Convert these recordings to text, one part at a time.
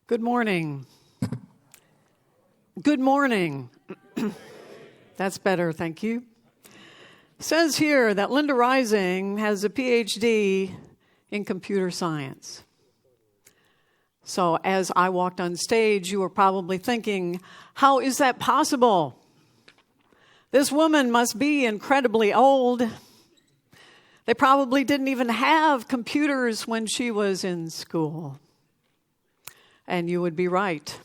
Good morning. Good morning. That's better, thank you. It says here that Linda Rising has a PhD in computer science. So as I walked on stage, you were probably thinking, how is that possible? This woman must be incredibly old. They probably didn't even have computers when she was in school. And you would be right.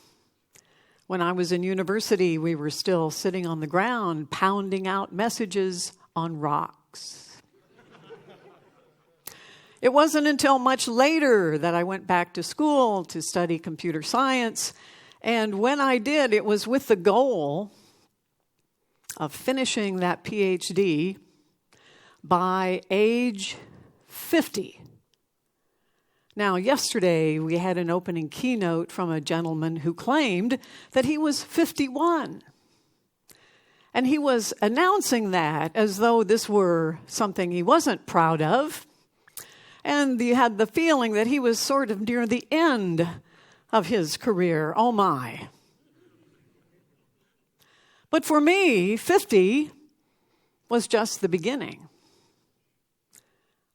When I was in university, we were still sitting on the ground, pounding out messages on rocks. It wasn't until much later that I went back to school to study computer science. And when I did, it was with the goal of finishing that PhD by age 50. Now, yesterday we had an opening keynote from a gentleman who claimed that he was 51. And he was announcing that as though this were something he wasn't proud of. And you had the feeling that he was sort of near the end of his career. Oh my. But for me, 50 was just the beginning.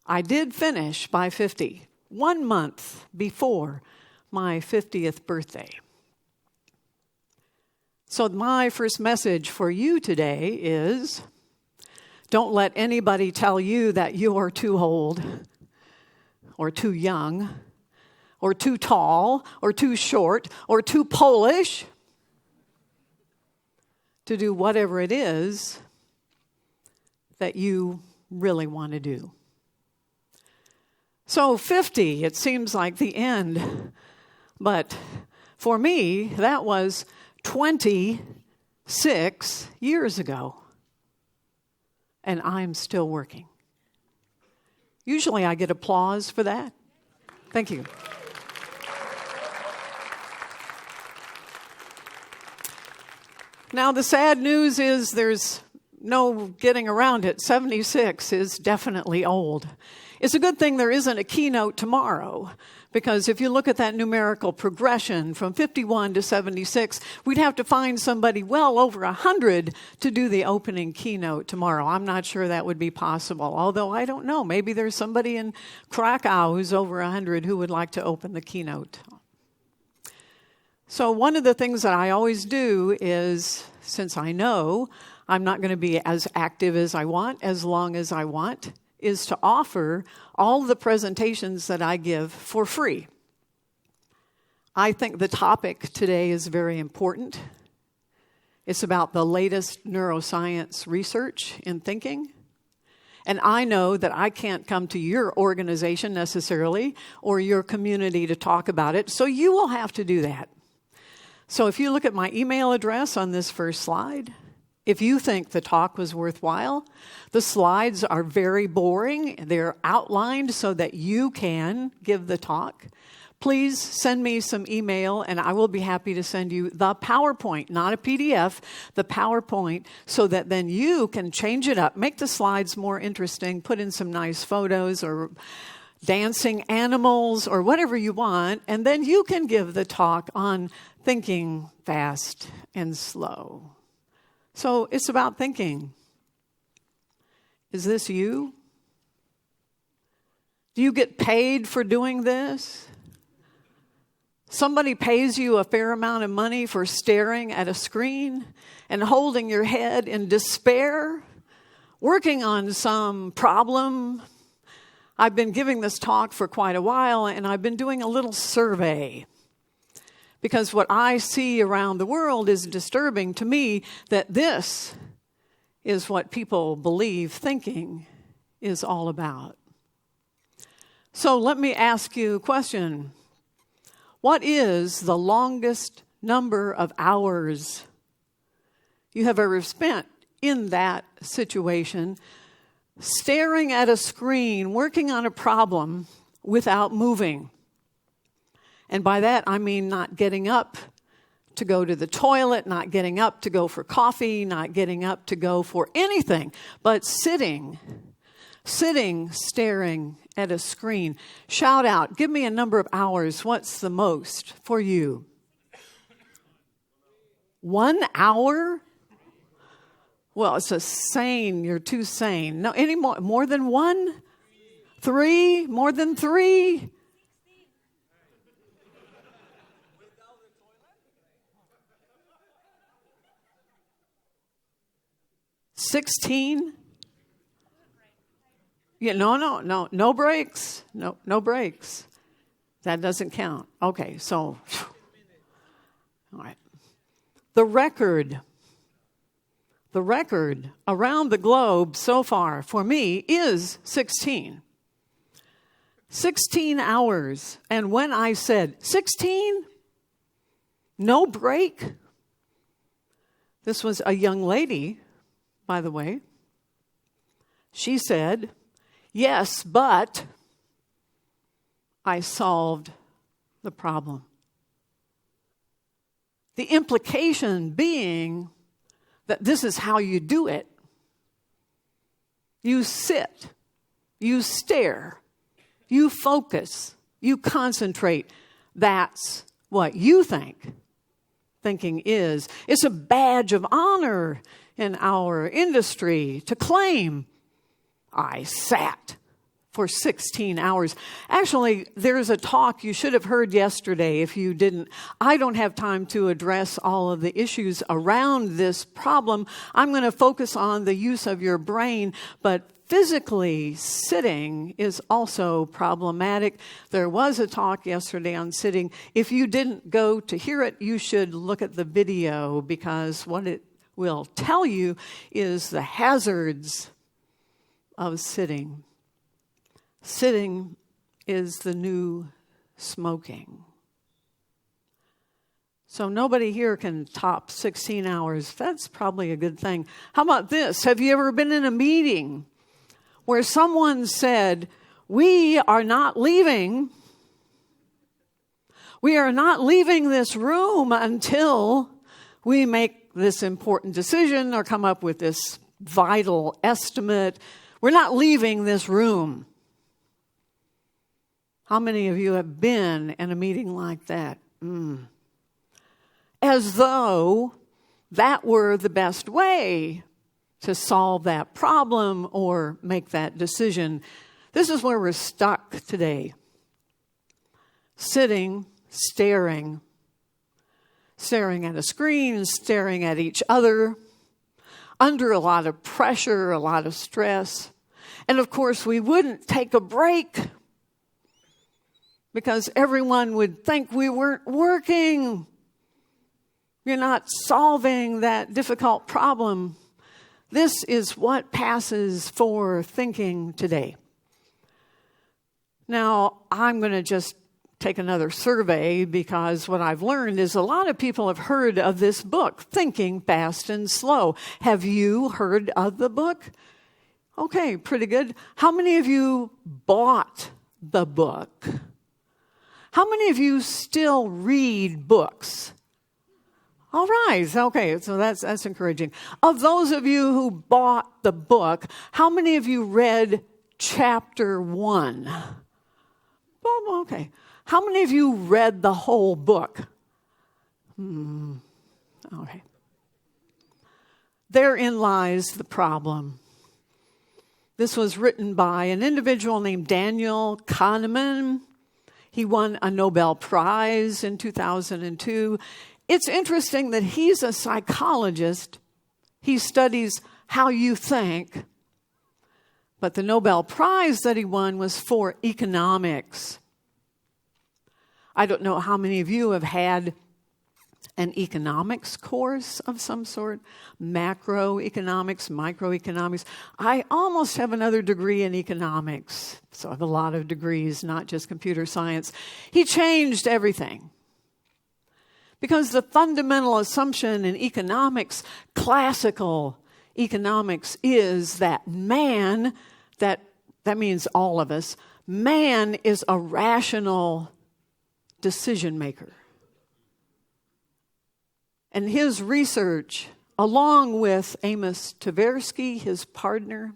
I did finish by 50. 1 month before my 50th birthday. So my first message for you today is, don't let anybody tell you that you are too old, or too young, or too tall, or too short, or too Polish to do whatever it is that you really want to do. So 50, it seems like the end. But for me, that was 26 years ago. And I'm still working. Usually I get applause for that. Thank you. Now, the sad news is there's no getting around it. 76 is definitely old. It's a good thing there isn't a keynote tomorrow, because if you look at that numerical progression from 51 to 76, we'd have to find somebody well over 100 to do the opening keynote tomorrow. I'm not sure that would be possible, although I don't know. Maybe there's somebody in Krakow who's over 100 who would like to open the keynote. So one of the things that I always do is, since I know I'm not going to be as active as I want, as long as I want, is to offer all the presentations that I give for free. I think the topic today is very important. It's about the latest neuroscience research in thinking. And I know that I can't come to your organization necessarily or your community to talk about it, so you will have to do that. So if you look at my email address on this first slide, if you think the talk was worthwhile, the slides are very boring. They're outlined so that you can give the talk. Please send me some email and I will be happy to send you the PowerPoint, not a PDF, the PowerPoint, so that then you can change it up, make the slides more interesting, put in some nice photos or dancing animals or whatever you want, and then you can give the talk on thinking fast and slow. So it's about thinking. Is this you? Do you get paid for doing this? Somebody pays you a fair amount of money for staring at a screen and holding your head in despair, working on some problem. I've been giving this talk for quite a while, and I've been doing a little survey. Because what I see around the world is disturbing to me, that this is what people believe thinking is all about. So let me ask you a question. What is the longest number of hours you have ever spent in that situation, staring at a screen, working on a problem without moving? And by that, I mean not getting up to go to the toilet, not getting up to go for coffee, not getting up to go for anything, but sitting, staring at a screen. Shout out. Give me a number of hours. What's the most for you? 1 hour? Well, it's you're too sane. No, any more than 1? 3? More than 3? $16? Yeah, no breaks. No breaks. That doesn't count. Okay, so, all right. The record around the globe so far for me is 16. 16 hours. And when I said 16, no break, this was a young lady, by the way. She said, yes, but I solved the problem. The implication being that this is how you do it. You sit, you stare, you focus, you concentrate. That's what you think thinking is. It's a badge of honor in our industry to claim, I sat for 16 hours. Actually, there's a talk you should have heard yesterday if you didn't. I don't have time to address all of the issues around this problem. I'm going to focus on the use of your brain, but physically sitting is also problematic. There was a talk yesterday on sitting. If you didn't go to hear it, you should look at the video, because what it will tell you is the hazards of sitting. Sitting is the new smoking. So nobody here can top 16 hours. That's probably a good thing. How about this? Have you ever been in a meeting where someone said, we are not leaving this room until we make this important decision or come up with this vital estimate. We're not leaving this room. How many of you have been in a meeting like that? As though that were the best way to solve that problem or make that decision. This is where we're stuck today. Sitting, staring at a screen, staring at each other, under a lot of pressure, a lot of stress. And of course, we wouldn't take a break because everyone would think we weren't working. You're not solving that difficult problem. This is what passes for thinking today. Now, I'm going to just take another survey, because what I've learned is a lot of people have heard of this book, Thinking Fast and Slow. Have you heard of the book? Okay, pretty good. How many of you bought the book? How many of you still read books? All right, okay, so that's encouraging. Of those of you who bought the book, how many of you read chapter 1? Oh, okay. How many of you read the whole book? Okay. Therein lies the problem. This was written by an individual named Daniel Kahneman. He won a Nobel Prize in 2002. It's interesting that he's a psychologist. He studies how you think. But the Nobel Prize that he won was for economics. I don't know how many of you have had an economics course of some sort, macroeconomics, microeconomics. I almost have another degree in economics, so I have a lot of degrees, not just computer science. He changed everything. Because the fundamental assumption in economics, classical economics, is that man, that means all of us, man is a rational decision maker. And his research, along with Amos Tversky, his partner,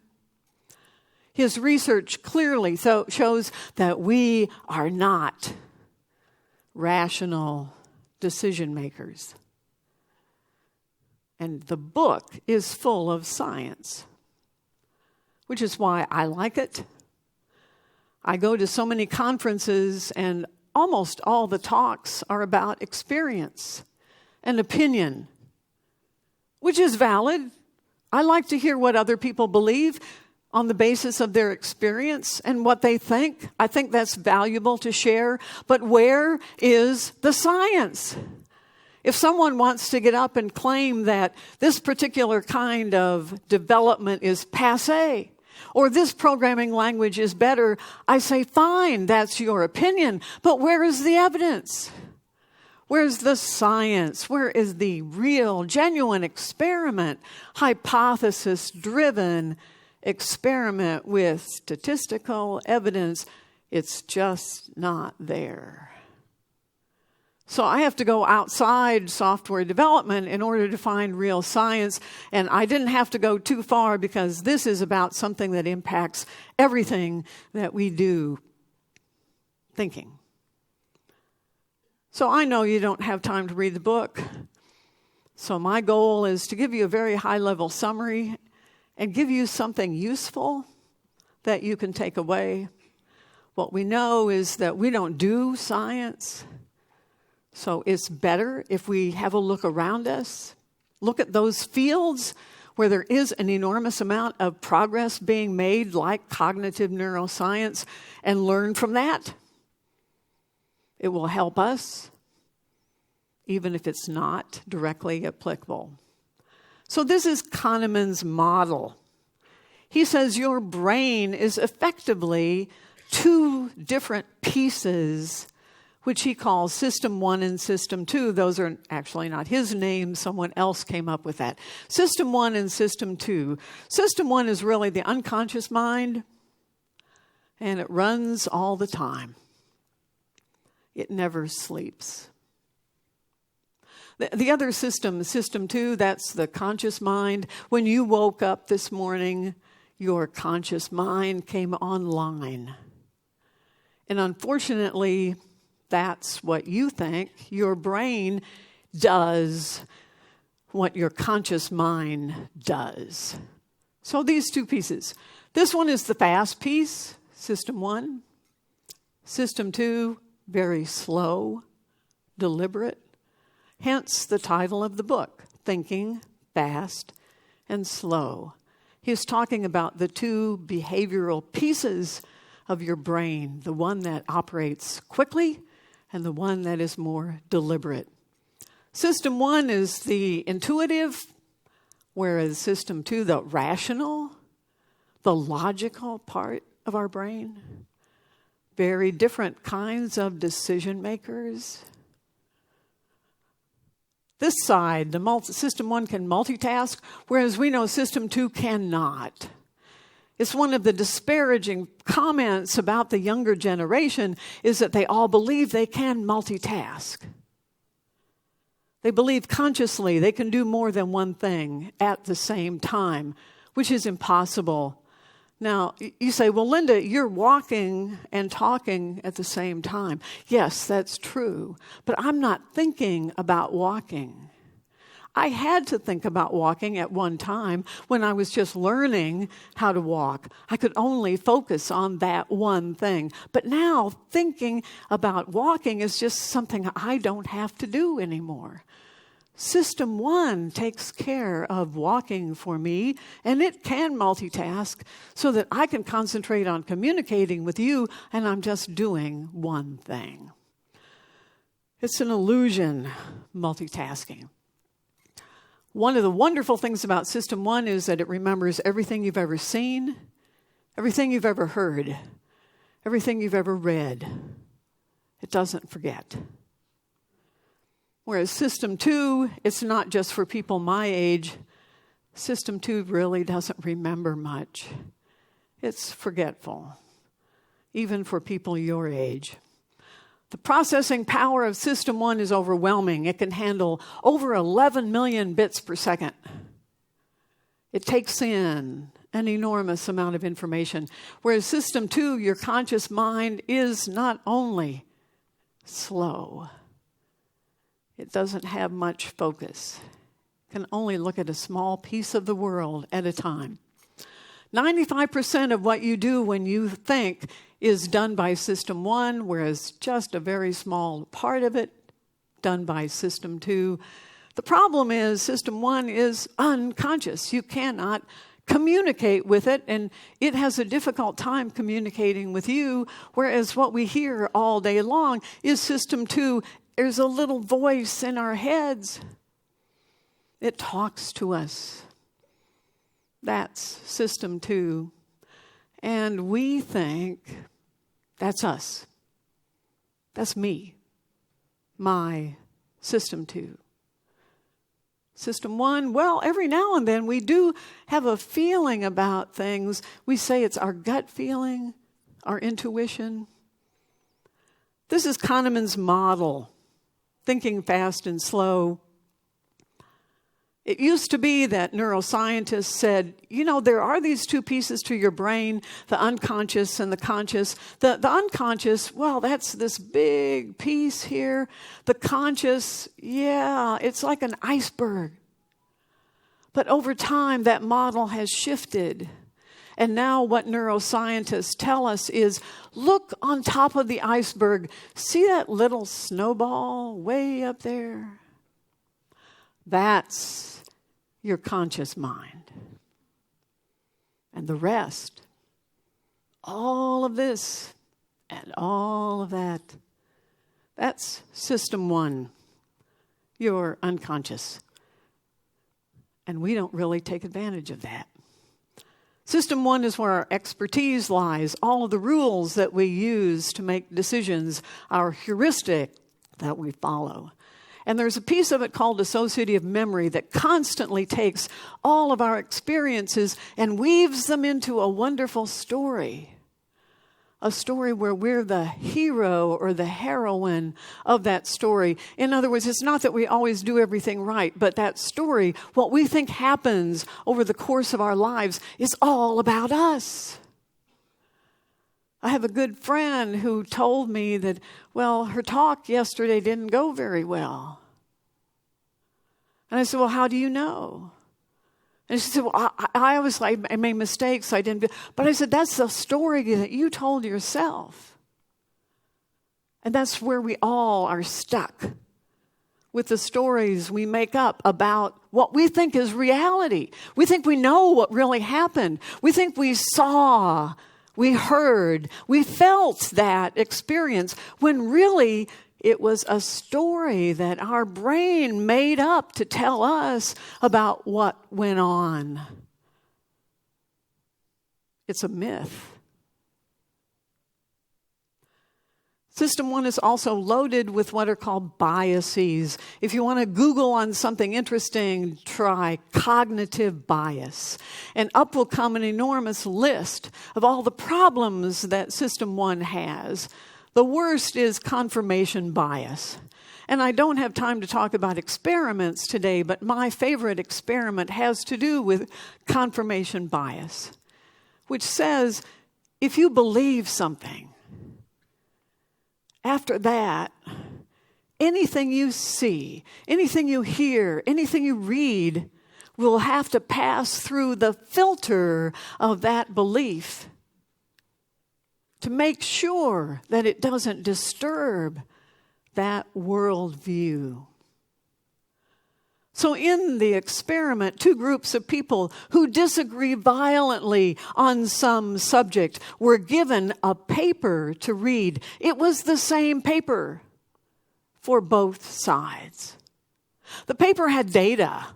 His research clearly shows that we are not rational decision makers. And the book is full of science, which is why I like it. I go to so many conferences, and almost all the talks are about experience and opinion, which is valid. I like to hear what other people believe on the basis of their experience and what they think. I think that's valuable to share. But where is the science? If someone wants to get up and claim that this particular kind of development is passé, or this programming language is better, I say, fine, that's your opinion, but where is the evidence? Where's the science? Where is the real, genuine experiment, hypothesis-driven experiment with statistical evidence? It's just not there. So I have to go outside software development in order to find real science, and I didn't have to go too far because this is about something that impacts everything that we do, thinking. So I know you don't have time to read the book, so my goal is to give you a very high-level summary and give you something useful that you can take away. What we know is that we don't do science. So it's better if we have a look around us, look at those fields where there is an enormous amount of progress being made, like cognitive neuroscience, and learn from that. It will help us, even if it's not directly applicable. So this is Kahneman's model. He says your brain is effectively two different pieces, which he calls System 1 and System 2. Those are actually not his name. Someone else came up with that. System 1 and System 2. System 1 is really the unconscious mind, and it runs all the time. It never sleeps. The other system, System 2, that's the conscious mind. When you woke up this morning, your conscious mind came online. And unfortunately, that's what you think. Your brain does what your conscious mind does. So these two pieces. This one is the fast piece, System 1. System 2, very slow, deliberate. Hence the title of the book, Thinking Fast and Slow. He's talking about the two behavioral pieces of your brain, the one that operates quickly and the one that is more deliberate. System 1 is the intuitive, whereas System 2, the rational, the logical part of our brain. Very different kinds of decision makers. This side, System 1 can multitask, whereas we know System 2 cannot. It's one of the disparaging comments about the younger generation is that they all believe they can multitask. They believe consciously they can do more than one thing at the same time, which is impossible. Now, you say, well, Linda, you're walking and talking at the same time. Yes, that's true, but I'm not thinking about walking. I had to think about walking at one time when I was just learning how to walk. I could only focus on that one thing. But now thinking about walking is just something I don't have to do anymore. System 1 takes care of walking for me, and it can multitask so that I can concentrate on communicating with you, and I'm just doing one thing. It's an illusion, multitasking. One of the wonderful things about System 1 is that it remembers everything you've ever seen, everything you've ever heard, everything you've ever read. It doesn't forget. Whereas System 2, it's not just for people my age. System 2 really doesn't remember much. It's forgetful, even for people your age. The processing power of System 1 is overwhelming. It can handle over 11 million bits per second. It takes in an enormous amount of information. Whereas system 2, your conscious mind, is not only slow, it doesn't have much focus. It can only look at a small piece of the world at a time. 95% of what you do when you think is done by system 1, whereas just a very small part of it done by system 2. The problem is system 1 is unconscious. You cannot communicate with it, and it has a difficult time communicating with you, whereas what we hear all day long is system 2. There's a little voice in our heads. It talks to us. That's system 2. And we think that's us. That's me. My system 2. System 1, well, every now and then we do have a feeling about things. We say it's our gut feeling, our intuition. This is Kahneman's model, thinking fast and slow. It used to be that neuroscientists said, there are these two pieces to your brain, the unconscious and the conscious. The unconscious, well, that's this big piece here. The conscious, it's like an iceberg. But over time, that model has shifted. And now what neuroscientists tell us is, look on top of the iceberg. See that little snowball way up there? That's your conscious mind. And the rest, all of this and all of that, that's system 1, your unconscious. And we don't really take advantage of that. System 1 is where our expertise lies, all of the rules that we use to make decisions, our heuristic that we follow. And there's a piece of it called associative memory that constantly takes all of our experiences and weaves them into a wonderful story. A story where we're the hero or the heroine of that story. In other words, it's not that we always do everything right, but that story, what we think happens over the course of our lives, is all about us. I have a good friend who told me that, her talk yesterday didn't go very well. And I said, how do you know? And she said, I made mistakes. I didn't. But I said, that's the story that you told yourself. And that's where we all are stuck, with the stories we make up about what we think is reality. We think we know what really happened. We think we saw, we heard, we felt that experience, when really it was a story that our brain made up to tell us about what went on. It's a myth. System 1 is also loaded with what are called biases. If you want to Google on something interesting, try cognitive bias. And up will come an enormous list of all the problems that System 1 has. The worst is confirmation bias. And I don't have time to talk about experiments today, but my favorite experiment has to do with confirmation bias, which says if you believe something, after that, anything you see, anything you hear, anything you read will have to pass through the filter of that belief to make sure that it doesn't disturb that worldview. So in the experiment, two groups of people who disagree violently on some subject were given a paper to read. It was the same paper for both sides. The paper had data,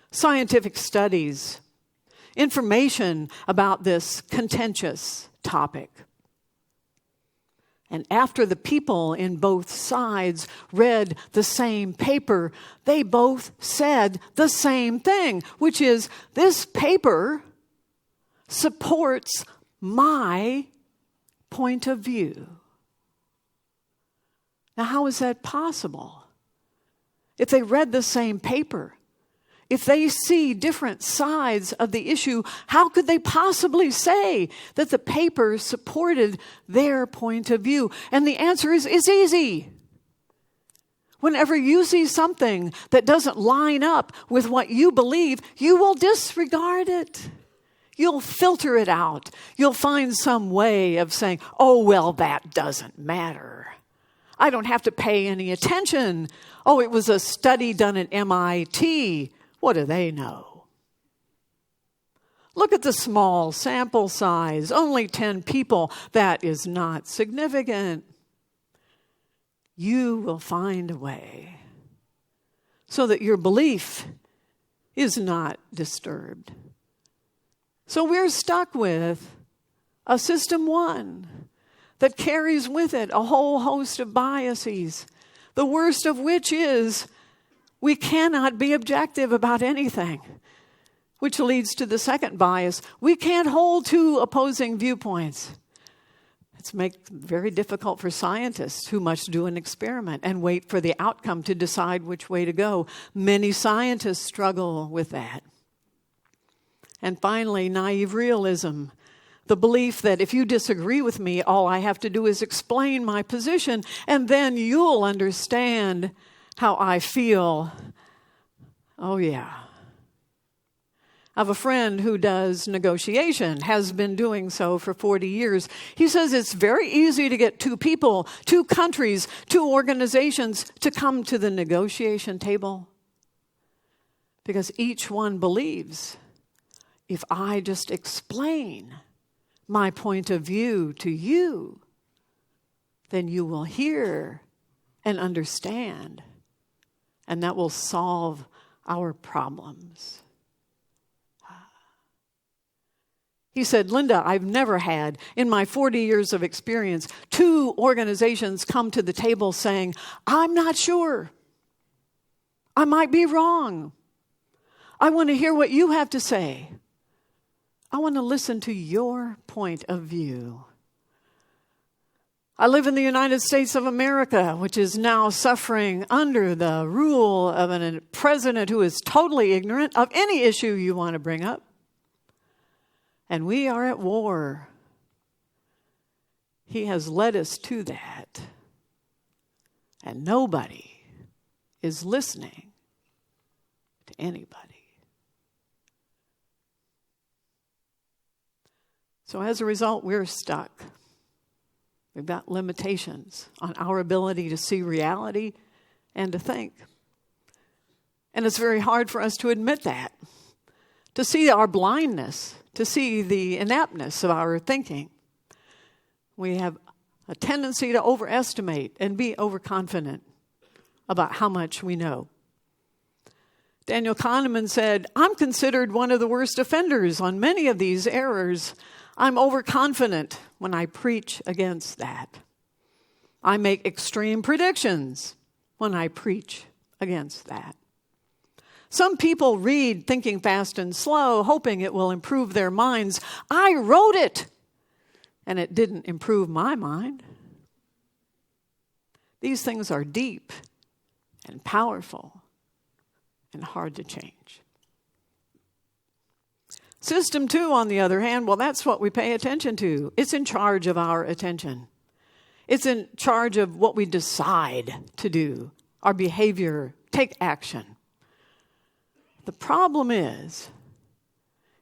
scientific studies, information about this contentious topic. And after the people in both sides read the same paper, they both said the same thing, which is, this paper supports my point of view. Now, how is that possible? If they read the same paper, If they see different sides of the issue, how could they possibly say that the paper supported their point of view? And the answer is, it's easy. Whenever you see something that doesn't line up with what you believe, you will disregard it. You'll filter it out. You'll find some way of saying, oh, well, that doesn't matter. I don't have to pay any attention. Oh, it was a study done at MIT. What do they know? Look at the small sample size. Only 10 people. That is not significant. You will find a way so that your belief is not disturbed. So we're stuck with a system one that carries with it a whole host of biases, the worst of which is we cannot be objective about anything, which leads to the second bias. We can't hold two opposing viewpoints. It's very difficult for scientists who must do an experiment and wait for the outcome to decide which way to go. Many scientists struggle with that. And finally, naive realism, the belief that if you disagree with me, all I have to do is explain my position, and then you'll understand how I feel. Oh, yeah. I have a friend who does negotiation, has been doing so for 40 years. He says it's very easy to get two people, two countries, two organizations to come to the negotiation table because each one believes if I just explain my point of view to you, then you will hear and understand, and that will solve our problems. He said, Linda, I've never had, in my 40 years of experience, two organizations come to the table saying, I'm not sure. I might be wrong. I want to hear what you have to say. I want to listen to your point of view. I live in the United States of America, which is now suffering under the rule of a president who is totally ignorant of any issue you want to bring up. And we are at war. He has led us to that. And nobody is listening to anybody. So as a result, we're stuck. We've got limitations on our ability to see reality and to think. And it's very hard for us to admit that, to see our blindness, to see the inaptness of our thinking. We have a tendency to overestimate and be overconfident about how much we know. Daniel Kahneman said, I'm considered one of the worst offenders on many of these errors. I'm overconfident when I preach against that. I make extreme predictions when I preach against that. Some people read Thinking Fast and Slow, hoping it will improve their minds. I wrote it, and it didn't improve my mind. These things are deep and powerful and hard to change. System 2, on the other hand, well, that's what we pay attention to. It's in charge of our attention. It's in charge of what we decide to do, our behavior, take action. The problem is,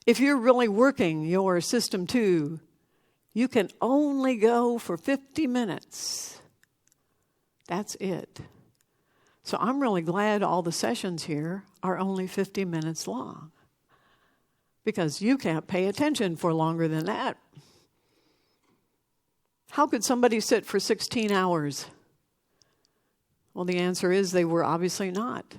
if you're really working your System 2, you can only go for 50 minutes. That's it. So I'm really glad all the sessions here are only 50 minutes long, because you can't pay attention for longer than that. How could somebody sit for 16 hours? Well, the answer is they were obviously not.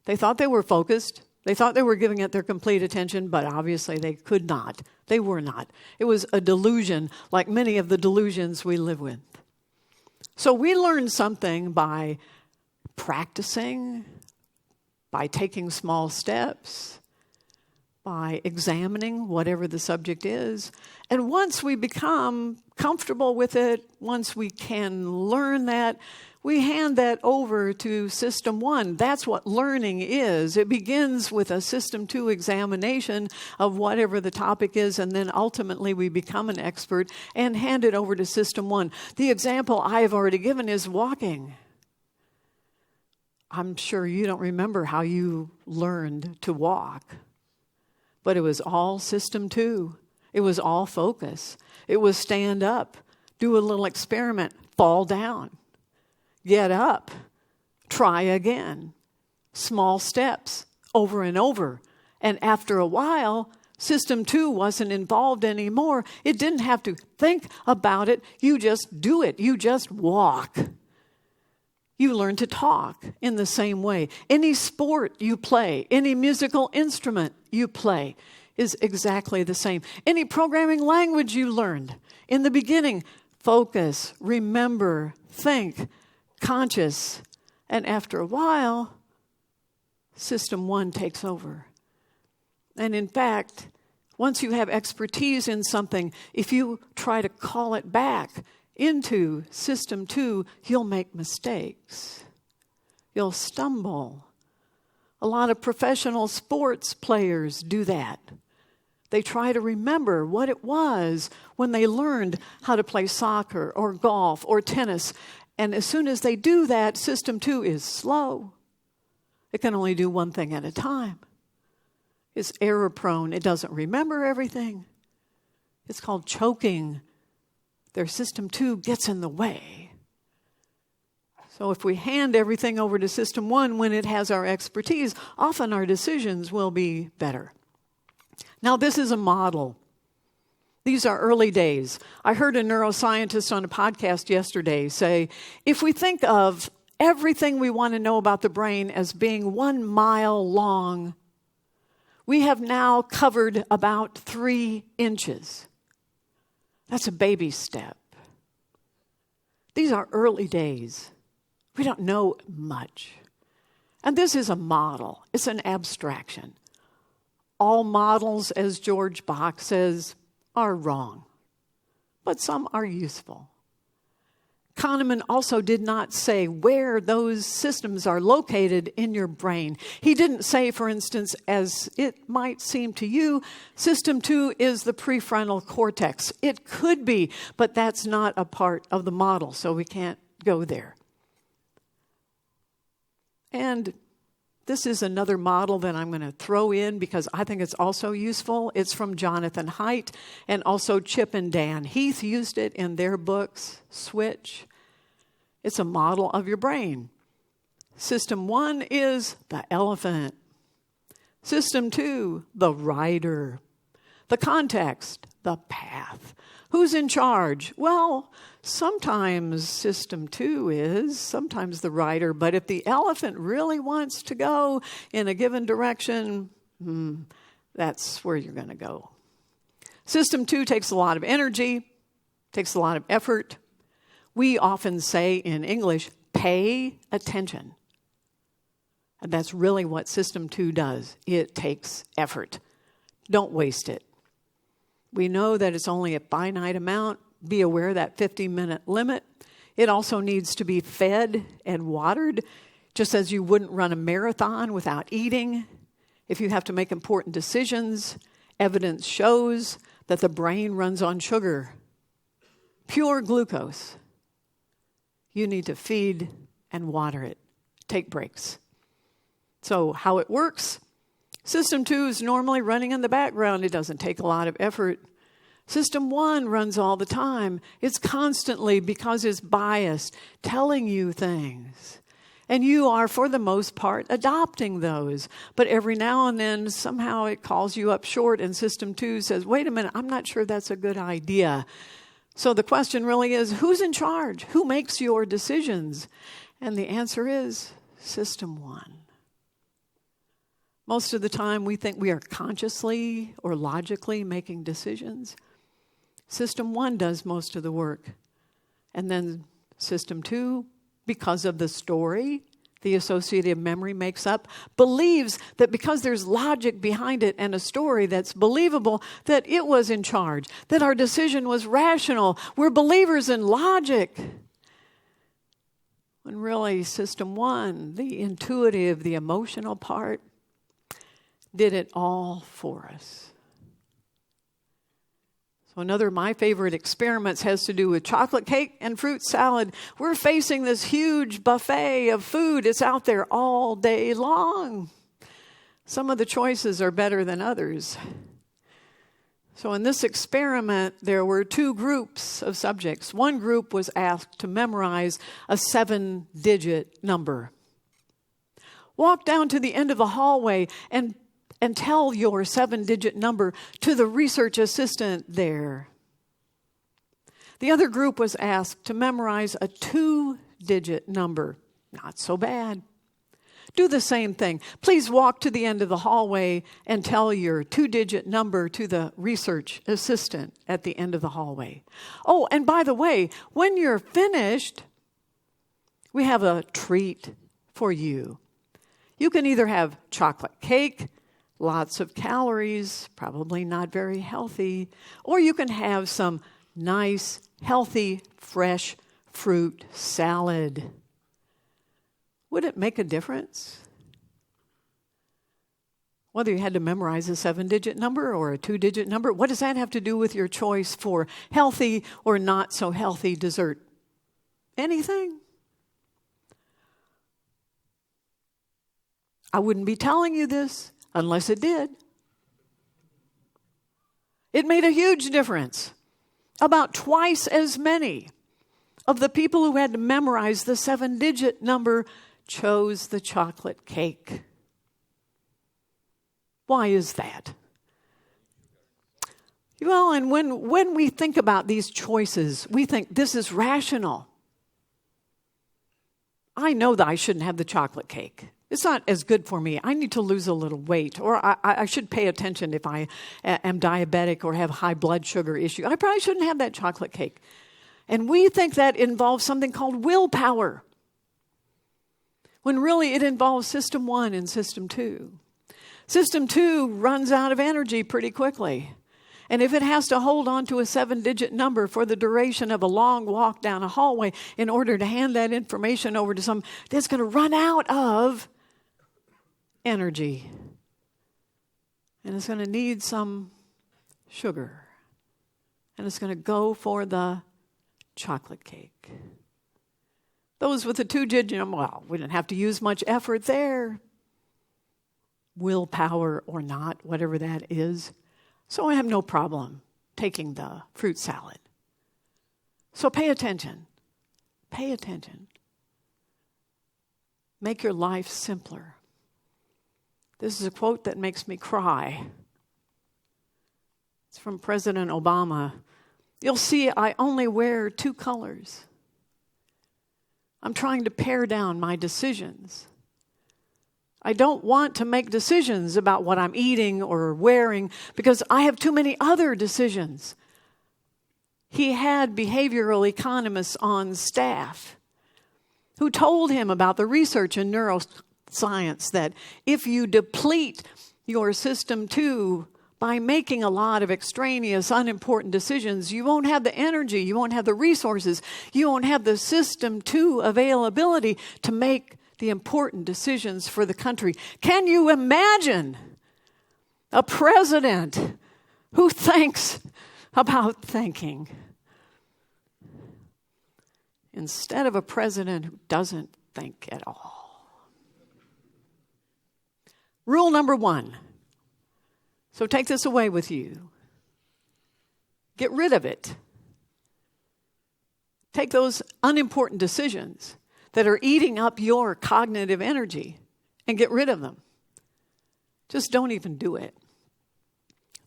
They thought they were focused. They thought they were giving it their complete attention, but obviously they could not. They were not. It was a delusion, like many of the delusions we live with. So we learn something by practicing, by taking small steps, by examining whatever the subject is. And once we become comfortable with it, once we can learn that, we hand that over to System 1. That's what learning is. It begins with a System 2 examination of whatever the topic is, and then ultimately we become an expert and hand it over to System 1. The example I have already given is walking. I'm sure you don't remember how you learned to walk, but it was all System 2. It was all focus. It was stand up, do a little experiment, fall down. Get up, try again, small steps, over and over. And after a while, System 2 wasn't involved anymore. It didn't have to think about it. You just do it. You just walk. You learn to talk in the same way. Any sport you play, any musical instrument you play is exactly the same. Any programming language you learned, in the beginning, focus, remember, think, conscious, and after a while, System 1 takes over. And in fact, once you have expertise in something, if you try to call it back into System 2, you'll make mistakes. You'll stumble. A lot of professional sports players do that. They try to remember what it was when they learned how to play soccer or golf or tennis. And as soon as they do that, System 2 is slow. It can only do one thing at a time. It's error prone. It doesn't remember everything. It's called choking. Their System 2 gets in the way. So if we hand everything over to System 1 when it has our expertise, often our decisions will be better. Now, this is a model. These are early days. I heard a neuroscientist on a podcast yesterday say, if we think of everything we want to know about the brain as being 1 mile long, we have now covered about 3 inches. That's a baby step. These are early days. We don't know much. And this is a model. It's an abstraction. All models, as George Bach says, are wrong, but some are useful. Kahneman also did not say where those systems are located in your brain. He didn't say, for instance, as it might seem to you, System 2 is the prefrontal cortex. It could be, but that's not a part of the model, so we can't go there. And this is another model that I'm going to throw in because I think it's also useful. It's from Jonathan Haidt and also Chip and Dan Heath used it in their books, Switch. It's a model of your brain. System 1 is the elephant. System 2, the rider. The context, the path. Who's in charge? Well, sometimes System 2 is, sometimes the rider, but if the elephant really wants to go in a given direction, that's where you're going to go. System 2 takes a lot of energy, takes a lot of effort. We often say in English, pay attention. And that's really what System 2 does. It takes effort. Don't waste it. We know that it's only a finite amount. Be aware of that 50-minute limit. It also needs to be fed and watered, just as you wouldn't run a marathon without eating. If you have to make important decisions, evidence shows that the brain runs on sugar, pure glucose. You need to feed and water it. Take breaks. So how it works? System 2 is normally running in the background. It doesn't take a lot of effort. System 1 runs all the time. It's constantly, because it's biased, telling you things. And you are, for the most part, adopting those. But every now and then, somehow it calls you up short, and System 2 says, wait a minute, I'm not sure that's a good idea. So the question really is, who's in charge? Who makes your decisions? And the answer is System 1. Most of the time, we think we are consciously or logically making decisions. System 1 does most of the work. And then System 2, because of the story the associative memory makes up, believes that because there's logic behind it and a story that's believable, that it was in charge, that our decision was rational. We're believers in logic. When really system one, the intuitive, the emotional part, did it all for us. So another of my favorite experiments has to do with chocolate cake and fruit salad. We're facing this huge buffet of food. It's out there all day long. Some of the choices are better than others. So in this experiment, there were two groups of subjects. One group was asked to memorize a 7-digit number. Walk down to the end of the hallway and tell your 7-digit number to the research assistant there. The other group was asked to memorize a 2-digit number. Not so bad. Do the same thing. Please walk to the end of the hallway and tell your 2-digit number to the research assistant at the end of the hallway. Oh, and by the way, when you're finished, we have a treat for you. You can either have chocolate cake, lots of calories, probably not very healthy, or you can have some nice, healthy, fresh fruit salad. Would it make a difference whether you had to memorize a 7-digit number or a 2-digit number? What does that have to do with your choice for healthy or not so healthy dessert? Anything? I wouldn't be telling you this unless it did. It made a huge difference. About twice as many of the people who had to memorize the 7-digit number chose the chocolate cake. Why is that? Well, and when we think about these choices, we think this is rational. I know that I shouldn't have the chocolate cake. It's not as good for me. I need to lose a little weight, or I should pay attention if I am diabetic or have high blood sugar issue. I probably shouldn't have that chocolate cake. And we think that involves something called willpower, when really it involves system one and system two. System two runs out of energy pretty quickly. And if it has to hold on to a 7-digit number for the duration of a long walk down a hallway in order to hand that information over to someone, that's going to run out of energy. And it's going to need some sugar. And it's going to go for the chocolate cake. Those with the 2-digit number, well, we didn't have to use much effort there. Willpower or not, whatever that is. So I have no problem taking the fruit salad. So pay attention. Pay attention. Make your life simpler. This is a quote that makes me cry. It's from President Obama. You'll see I only wear 2 colors. I'm trying to pare down my decisions. I don't want to make decisions about what I'm eating or wearing because I have too many other decisions. He had behavioral economists on staff who told him about the research in neuroscience that if you deplete your system 2 by making a lot of extraneous, unimportant decisions, you won't have the energy, you won't have the resources, you won't have the system 2 availability to make the important decisions for the country. Can you imagine a president who thinks about thinking instead of a president who doesn't think at all? Rule number 1. So take this away with you. Get rid of it. Take those unimportant decisions that are eating up your cognitive energy and get rid of them. Just don't even do it.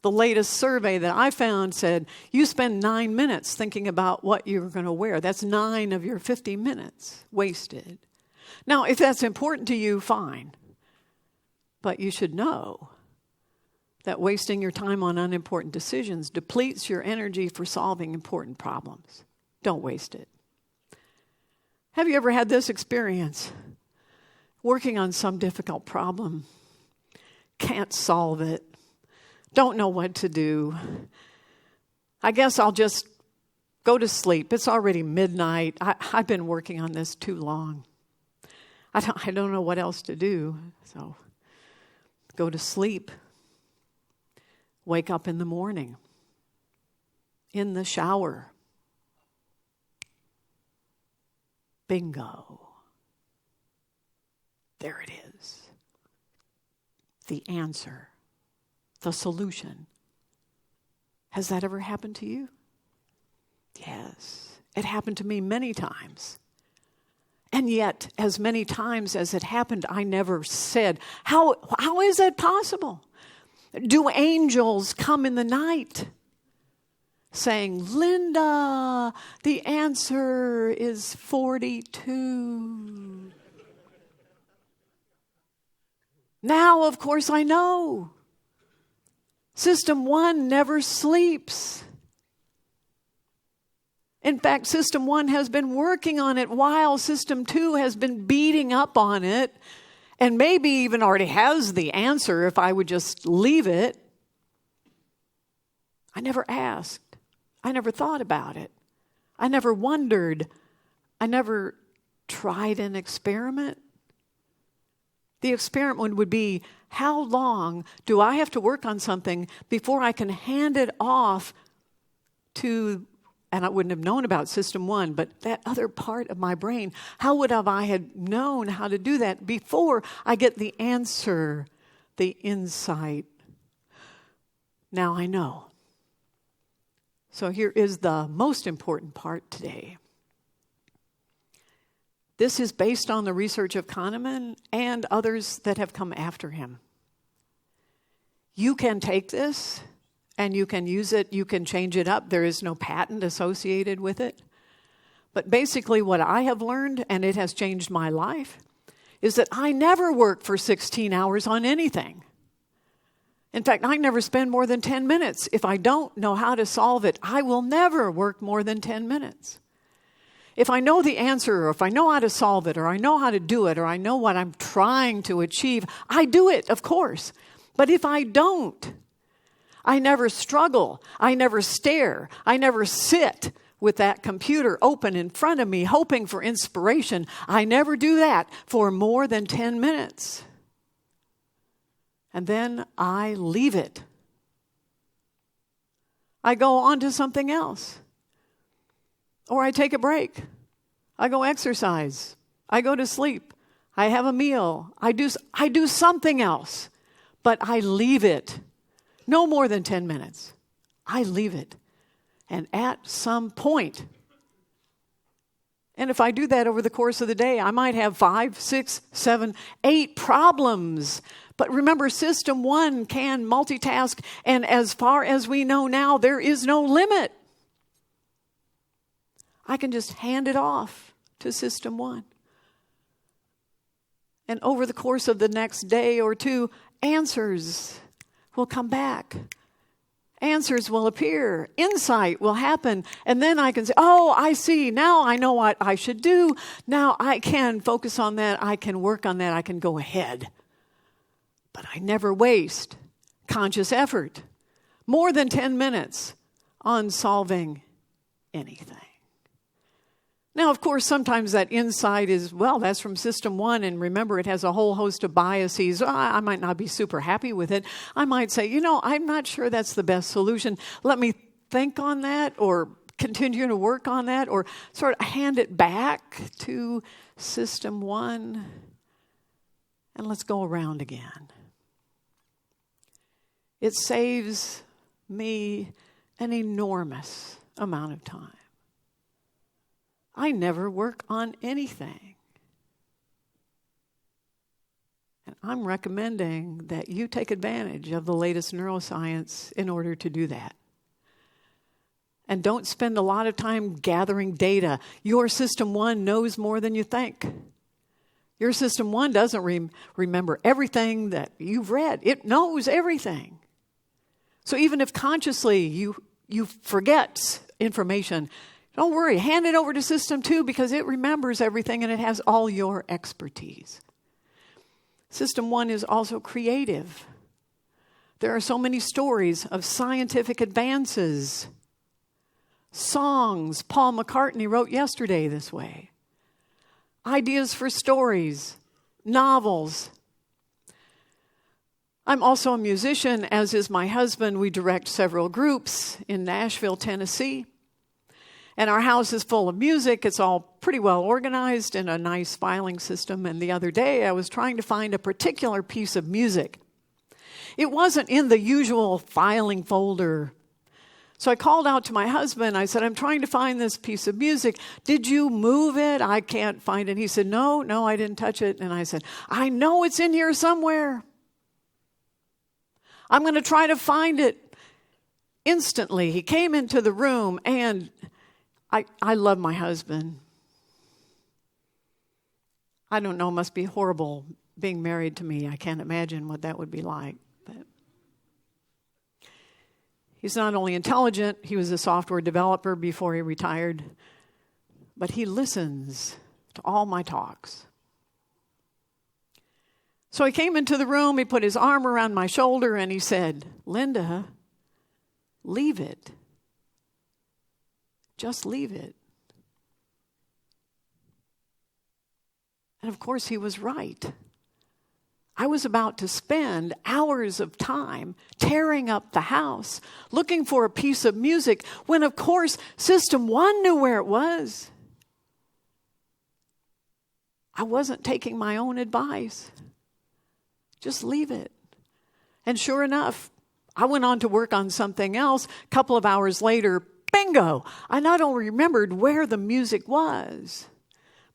The latest survey that I found said you spend 9 minutes thinking about what you're going to wear. That's 9 of your 50 minutes wasted. Now, if that's important to you, fine. But you should know that wasting your time on unimportant decisions depletes your energy for solving important problems. Don't waste it. Have you ever had this experience? working on some difficult problem, can't solve it, don't know what to do. I guess I'll just go to sleep. It's already midnight. I've been working on this too long. I don't know what else to do, so go to sleep. Wake up in the morning, in the shower. Bingo. There it is. The answer, the solution. Has that ever happened to you? Yes. It happened to me many times. And yet, as many times as it happened, I never said, how is that possible? Do angels come in the night saying, Linda, the answer is 42. Now, of course, I know. System 1 never sleeps. In fact, System 1 has been working on it while System 2 has been beating up on it and maybe even already has the answer if I would just leave it. I never asked. I never thought about it. I never wondered. I never tried an experiment. The experiment would be, how long do I have to work on something before I can hand it off to, and I wouldn't have known about System 1, but that other part of my brain, how would I have known how to do that before I get the answer, the insight? Now I know. So here is the most important part today. This is based on the research of Kahneman and others that have come after him. You can take this and you can use it, you can change it up. There is no patent associated with it. But basically what I have learned, and it has changed my life, is that I never work for 16 hours on anything. In fact, I never spend more than 10 minutes. If I don't know how to solve it, I will never work more than 10 minutes. If I know the answer, or if I know how to solve it, or I know how to do it, or I know what I'm trying to achieve, I do it, of course. But if I don't, I never struggle, I never stare, I never sit with that computer open in front of me hoping for inspiration. I never do that for more than 10 minutes. And then I leave it. I go on to something else. Or I take a break. I go exercise. I go to sleep. I have a meal. I do something else. But I leave it. No more than 10 minutes. I leave it. And at some point, and if I do that over the course of the day, I might have 5, 6, 7, 8 problems. But remember, System 1 can multitask, and as far as we know now, there is no limit. I can just hand it off to System 1. And over the course of the next day or two, answers will come back. Answers will appear. Insight will happen. And then I can say, oh, I see. Now I know what I should do. Now I can focus on that. I can work on that. I can go ahead. But I never waste conscious effort, more than 10 minutes, on solving anything. Now, of course, sometimes that insight is, well, that's from System 1, and remember, it has a whole host of biases. I might not be super happy with it. I might say, I'm not sure that's the best solution. Let me think on that, or continue to work on that, or sort of hand it back to System 1, and let's go around again. It saves me an enormous amount of time. I never work on anything. And I'm recommending that you take advantage of the latest neuroscience in order to do that. And don't spend a lot of time gathering data. Your System 1 knows more than you think. Your System 1 doesn't remember everything that you've read. It knows everything. So even if consciously you forget information, don't worry, hand it over to System 2 because it remembers everything and it has all your expertise. System 1 is also creative. There are so many stories of scientific advances. Songs Paul McCartney wrote yesterday this way. Ideas for stories, novels. I'm also a musician, as is my husband. We direct several groups in Nashville, Tennessee. And our house is full of music. It's all pretty well organized in a nice filing system. And the other day, I was trying to find a particular piece of music. It wasn't in the usual filing folder. So I called out to my husband. I said, I'm trying to find this piece of music. Did you move it? I can't find it. He said, no, I didn't touch it. And I said, I know it's in here somewhere. I'm going to try to find it. Instantly, he came into the room, and I love my husband. I don't know, it must be horrible being married to me. I can't imagine what that would be like. But he's not only intelligent, he was a software developer before he retired, but he listens to all my talks. So he came into the room, he put his arm around my shoulder, and he said, Linda, leave it. Just leave it. And of course, he was right. I was about to spend hours of time tearing up the house, looking for a piece of music, when, of course, System 1 knew where it was. I wasn't taking my own advice. Just leave it. And sure enough, I went on to work on something else. A couple of hours later, bingo! I not only remembered where the music was,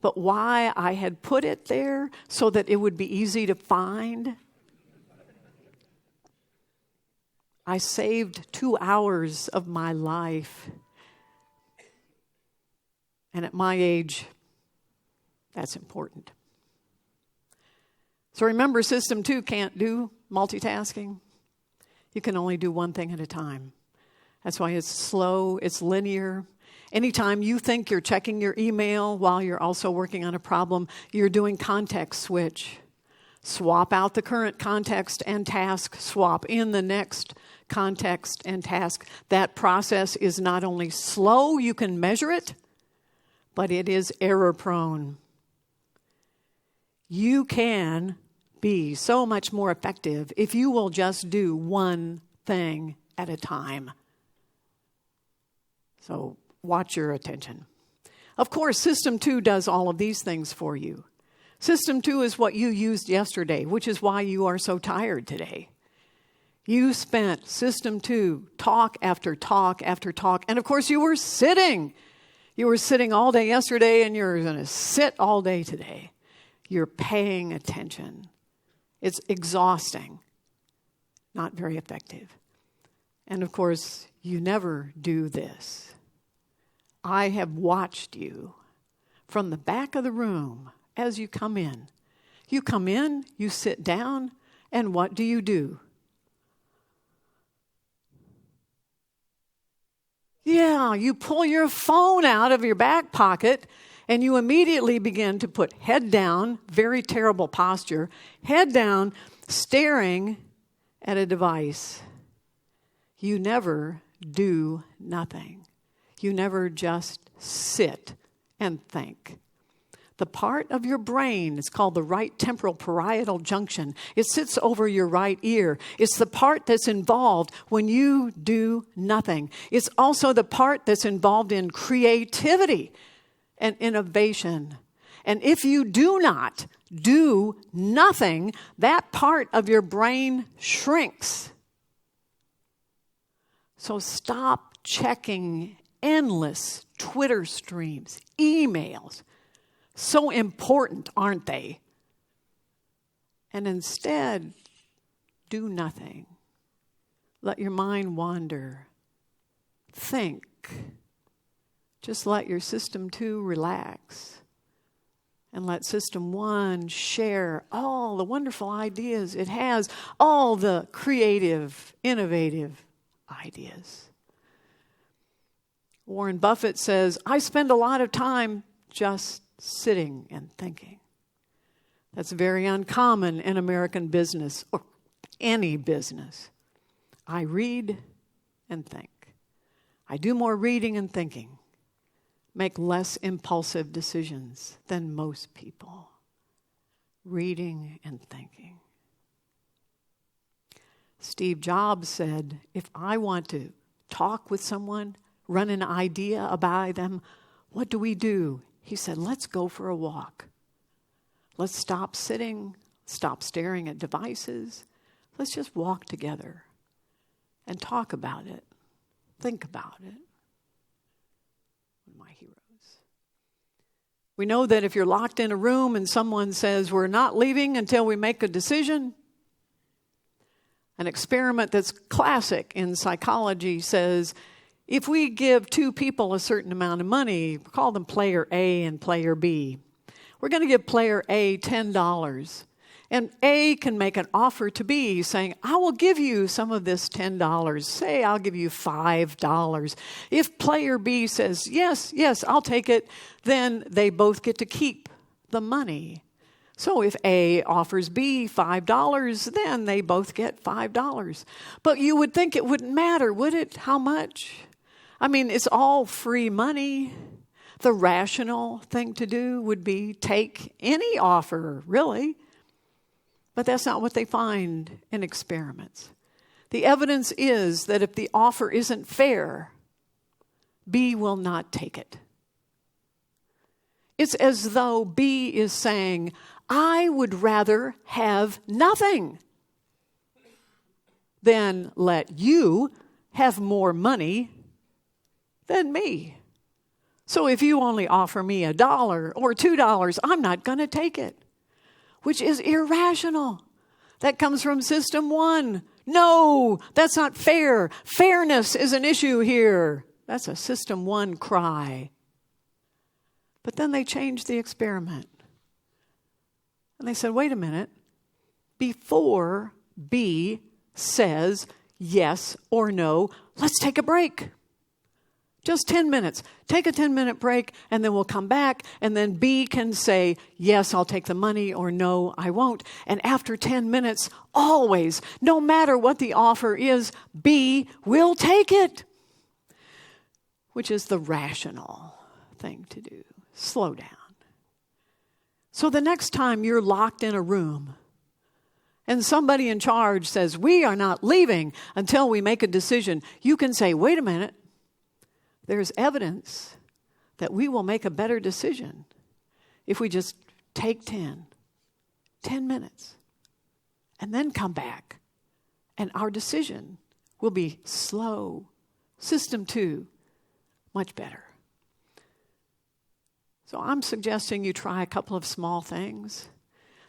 but why I had put it there so that it would be easy to find. I saved 2 hours of my life. And at my age, that's important. So remember, System 2 can't do multitasking. You can only do one thing at a time. That's why it's slow, it's linear. Anytime you think you're checking your email while you're also working on a problem, you're doing context switch. Swap out the current context and task, swap in the next context and task. That process is not only slow, you can measure it, but it is error prone. You can be so much more effective if you will just do one thing at a time. So watch your attention. Of course, System 2 does all of these things for you. System 2 is what you used yesterday, which is why you are so tired today. You spent System 2 talk after talk after talk, and of course you were sitting. You were sitting all day yesterday, and you're going to sit all day today. You're paying attention. It's exhausting, not very effective. And of course, you never do this. I have watched you from the back of the room as you come in. You come in, you sit down, and what do? Yeah, you pull your phone out of your back pocket, and you immediately begin to put head down, very terrible posture, head down, staring at a device. You never do nothing. You never just sit and think. The part of your brain is called the right temporal parietal junction. It sits over your right ear. It's the part that's involved when you do nothing. It's also the part that's involved in creativity and innovation. And if you do not do nothing, that part of your brain shrinks. So stop checking endless Twitter streams, emails. So important, aren't they? And instead, do nothing. Let your mind wander. Think. Just let your System 2 relax. And let System 1 share all the wonderful ideas it has, all the creative, innovative ideas. Warren Buffett says, I spend a lot of time just sitting and thinking. That's very uncommon in American business or any business. I read and think. I do more reading and thinking, make less impulsive decisions than most people. Reading and thinking. Steve Jobs said, if I want to talk with someone, run an idea by them, what do? He said, let's go for a walk. Let's stop sitting, stop staring at devices. Let's just walk together and talk about it. Think about it. My heroes. We know that if you're locked in a room and someone says, we're not leaving until we make a decision, an experiment that's classic in psychology says, if we give two people a certain amount of money, call them player A and player B, we're going to give player A $10. And A can make an offer to B saying, I will give you some of this $10. Say I'll give you $5. If player B says, yes, I'll take it, then they both get to keep the money. So if A offers B $5, then they both get $5. But you would think it wouldn't matter, would it? How much? I mean, it's all free money. The rational thing to do would be take any offer, really. But that's not what they find in experiments. The evidence is that if the offer isn't fair, B will not take it. It's as though B is saying, I would rather have nothing than let you have more money than me. So if you only offer me $1 or $2, I'm not going to take it, which is irrational. That comes from system one. No, that's not fair. Fairness is an issue here. That's a system one cry. But then they changed the experiment. And they said, wait a minute. Before B says yes or no, let's take a break. Just 10 minutes. Take a 10-minute break, and then we'll come back, and then B can say, yes, I'll take the money, or no, I won't. And after 10 minutes, always, no matter what the offer is, B will take it, which is the rational thing to do. Slow down. So the next time you're locked in a room and somebody in charge says, we are not leaving until we make a decision, you can say, wait a minute. There's evidence that we will make a better decision if we just take 10 minutes, and then come back. And our decision will be slow. System 2, much better. So I'm suggesting you try a couple of small things.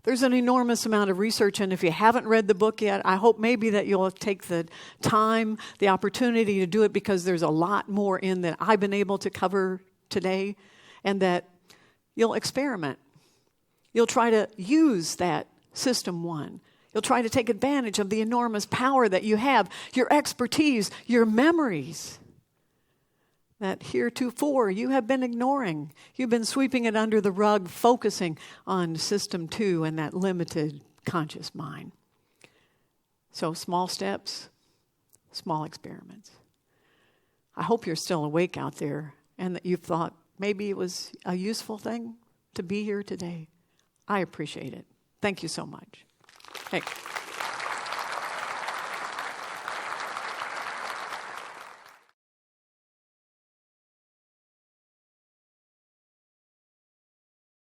There's an enormous amount of research, and if you haven't read the book yet, I hope maybe that you'll take the time, the opportunity to do it, because there's a lot more in that I've been able to cover today, and that you'll experiment. You'll try to use that system one. You'll try to take advantage of the enormous power that you have, your expertise, your memories, that heretofore you have been ignoring. You've been sweeping it under the rug, focusing on system 2 and that limited conscious mind. So small steps, small experiments. I hope you're still awake out there and that you've thought maybe it was a useful thing to be here today. I appreciate it. Thank you so much. Hey.